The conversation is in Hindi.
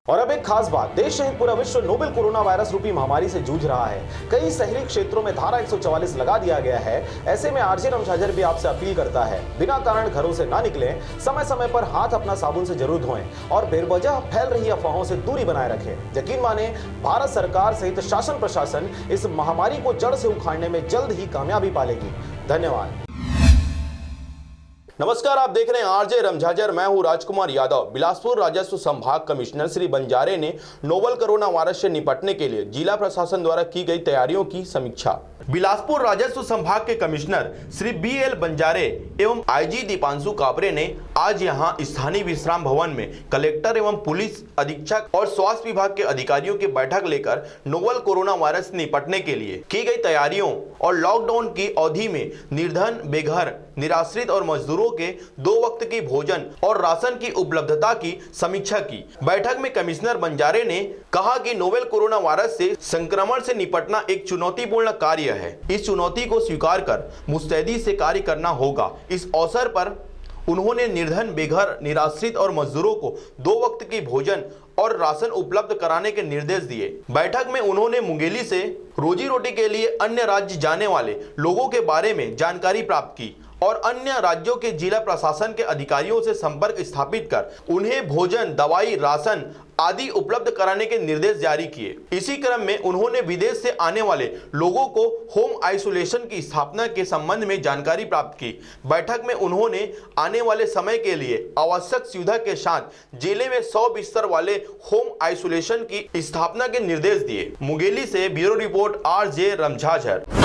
और अब एक खास बात, देश सहित पूरा विश्व नोवेल कोरोना वायरस रूपी महामारी से जूझ रहा है। कई शहरी क्षेत्रों में धारा 144 लगा दिया गया है। ऐसे में आरजे रमझाझर भी आपसे अपील करता है, बिना कारण घरों से ना निकलें, समय समय पर हाथ अपना साबुन से जरूर धोएं और बेवजह फैल रही अफवाहों से दूरी बनाए रखें। यकीन माने, भारत सरकार सहित शासन प्रशासन इस महामारी को जड़ से उखाड़ने में जल्द ही कामयाबी पालेगी। धन्यवाद। नमस्कार, आप देख रहे हैं आरजे रमझाझर। मैं हूं राजकुमार यादव। बिलासपुर राजस्व संभाग कमिश्नर श्री बंजारे ने नोवल कोरोना वायरस से निपटने के लिए जिला प्रशासन द्वारा की गई तैयारियों की समीक्षा। बिलासपुर राजस्व संभाग के कमिश्नर श्री BL बंजारे एवं IG दीपांशु काबरे ने आज यहां स्थानीय विश्राम भवन में कलेक्टर एवं पुलिस अधीक्षक और स्वास्थ्य विभाग के अधिकारियों की बैठक लेकर नोवल कोरोना वायरस से निपटने के लिए की गई तैयारियों और लॉकडाउन की अवधि में निर्धन, बेघर, निराश्रित और मजदूरों के 2 वक्त की भोजन और राशन की उपलब्धता की समीक्षा की। बैठक में कमिश्नर बंजारे ने कहा कि नोवेल कोरोना वायरस से संक्रमण से निपटना एक चुनौतीपूर्ण कार्य है। इस चुनौती को स्वीकार कर मुस्तैदी से कार्य करना होगा। इस अवसर पर उन्होंने निर्धन, बेघर, निराश्रित और मजदूरों को 2 वक्त की भोजन और राशन उपलब्ध कराने के निर्देश दिए। बैठक में उन्होंने मुंगेली से रोजी रोटी के लिए अन्य राज्य जाने वाले लोगों के बारे में जानकारी प्राप्त की और अन्य राज्यों के जिला प्रशासन के अधिकारियों से संपर्क स्थापित कर उन्हें भोजन, दवाई, राशन आदि उपलब्ध कराने के निर्देश जारी किए। इसी क्रम में उन्होंने विदेश से आने वाले लोगों को होम आइसोलेशन की स्थापना के संबंध में जानकारी प्राप्त की। बैठक में उन्होंने आने वाले समय के लिए आवश्यक सुविधा के साथ जिले में 100 बिस्तर वाले होम आइसोलेशन की स्थापना के निर्देश दिए। मुंगेली से ब्यूरो रिपोर्ट, आरजे रमझाझर।